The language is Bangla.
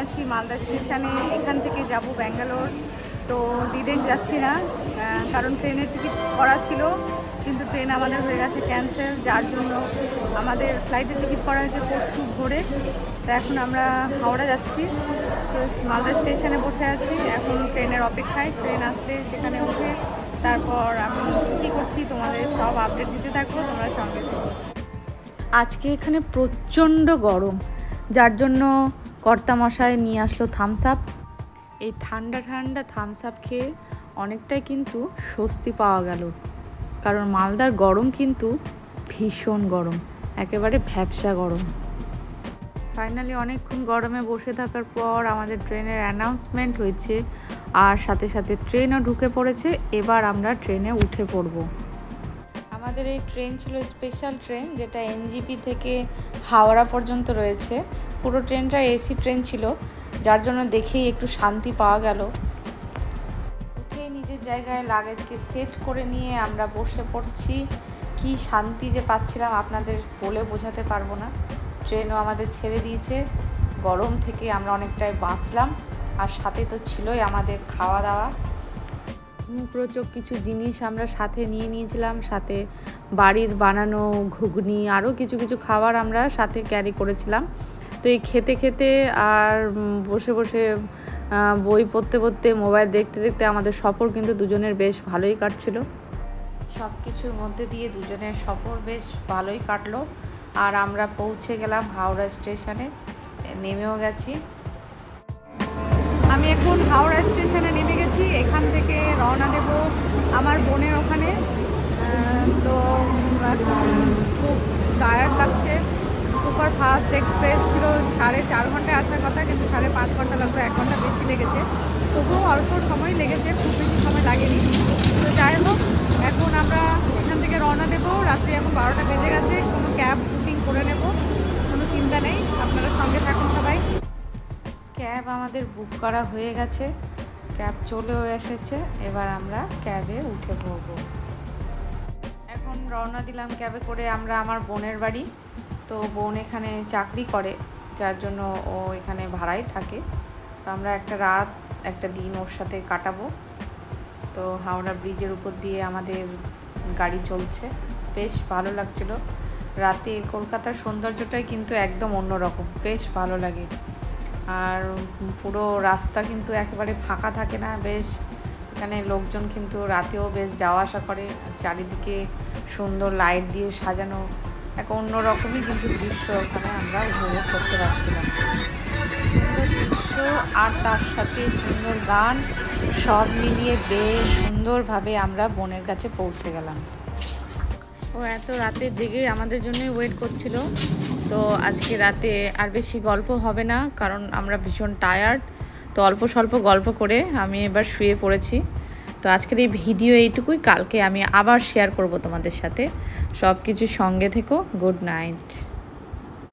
আছি মালদা স্টেশনে। এখান থেকে যাব ব্যাঙ্গালোর। তো ডিরেক্ট যাচ্ছি না, কারণ ট্রেনের টিকিট করা ছিল, কিন্তু ট্রেন আমাদের হয়ে গেছে ক্যান্সেল, যার জন্য আমাদের ফ্লাইটের টিকিট করা হয়েছে পরশু ভোরে। তো এখন আমরা হাওড়া যাচ্ছি। তো মালদা স্টেশনে বসে আছি এখন ট্রেনের অপেক্ষায়। ট্রেন আসলে সেখানে উঠে তারপর আমি কী করছি তোমাদের সব আপডেট দিতে থাকবো, তোমরা সঙ্গে থাকো। আজকে এখানে প্রচণ্ড গরম, যার জন্য কর্তামশাই নিয়ে আসলো থামস আপ। এই ঠান্ডা ঠান্ডা থামস আপ খেয়ে অনেকটাই কিন্তু স্বস্তি পাওয়া গেল, কারণ মালদার গরম কিন্তু ভীষণ গরম, একেবারে ভ্যাপসা গরম। ফাইনালি অনেকক্ষণ গরমে বসে থাকার পর আমাদের ট্রেনের অ্যানাউন্সমেন্ট হয়েছে, আর সাথে সাথে ট্রেনও ঢুকে পড়েছে। এবার আমরা ট্রেনে উঠে পড়ব। আমাদের এই ট্রেন ছিল স্পেশাল ট্রেন, যেটা এনজিপি থেকে হাওড়া পর্যন্ত রয়েছে। পুরো ট্রেনটা এসি ট্রেন ছিল, যার জন্য দেখেই একটু শান্তি পাওয়া গেল। উঠে নিজের জায়গায় লাগেজকে সেট করে নিয়ে আমরা বসে পড়ছি। কি শান্তি যে পাচ্ছিলাম আপনাদের বলে বোঝাতে পারবো না। ট্রেনও আমাদের ছেড়ে দিয়েছে, গরম থেকে আমরা অনেকটাই বাঁচলাম। আর সাথে তো ছিলই আমাদের খাওয়া দাওয়া, মুখরোচক কিছু জিনিস আমরা সাথে নিয়ে নিয়েছিলাম, সাথে বাড়ির বানানো ঘুগনি, আরও কিছু কিছু খাবার আমরা সাথে ক্যারি করেছিলাম। তো এই খেতে খেতে আর বসে বসে বই পড়তে পড়তে, মোবাইল দেখতে দেখতে আমাদের সফর কিন্তু দুজনের বেশ ভালোই কাটছিল। সব কিছুর মধ্যে দিয়ে দুজনের সফর বেশ ভালোই কাটলো। আর আমরা পৌঁছে গেলাম হাওড়া স্টেশনে, নেমেও গেছি। আমি এখন হাওড়া স্টেশনে নেমে গেছি। এখান থেকে রওনা দেব আমার বোনের ওখানে। তো খুব টায়ার্ড লাগছে। সুপার ফাস্ট এক্সপ্রেস ছিল, 4.5 ঘন্টায় আসার কথা, কিন্তু 5.5 ঘন্টা লাগলো, 1 ঘন্টা বেশি লেগেছে। তবুও অল্প সময় লেগেছে, খুব বেশি সময় লাগেনি। তো যাই হোক, এখন আমরা এখান থেকে রওনা দেবো। রাত্রি এখন 12টা বেজে গেছে। কোনো ক্যাব বুকিং করে নেব, কোনো চিন্তা নেই। আপনারা সঙ্গে থাকুন সবাই। ক্যাব আমাদের বুক করা হয়ে গেছে, ক্যাব চলেও এসেছে। এবার আমরা ক্যাবে উঠে পড়ব। এখন রওনা দিলাম ক্যাবে করে আমরা আমার বোনের বাড়ি। তো বোন এখানে চাকরি করে, যার জন্য ও এখানে ভাড়াই থাকে। তো আমরা একটা রাত একটা দিন ওর সাথে কাটাবো। তো হাওড়া ব্রিজের উপর দিয়ে আমাদের গাড়ি চলছে, বেশ ভালো লাগছিল। রাতে কলকাতার সৌন্দর্যটাই কিন্তু একদম অন্যরকম, বেশ ভালো লাগে। আর পুরো রাস্তা কিন্তু একেবারে ফাঁকা থাকে না, বেশ এখানে লোকজন কিন্তু রাতেও বেশ যাওয়া আসা করে। চারিদিকে সুন্দর লাইট দিয়ে সাজানো, এক অন্যরকমই কিন্তু দৃশ্য ওখানে আমরা উপভোগ করতে পারছিলাম। সুন্দর দৃশ্য আর তার সাথে সুন্দর গান, সব মিলিয়ে বেশ সুন্দরভাবে আমরা বোনের কাছে পৌঁছে গেলাম। ও এত রাতে জেগে আমাদের জন্যই ওয়েট করছিল। তো আজকে রাতে আর বেশি গল্প হবে না, কারণ আমরা ভীষণ টায়ার্ড। তো অল্প স্বল্প গল্প করে আমি এবার শুয়ে পড়েছি। তো আজকের এই ভিডিও এইটুকুই, কালকে আমি আবার শেয়ার করব তোমাদের সাথে। সব কিছু সঙ্গে থেকো। Good night.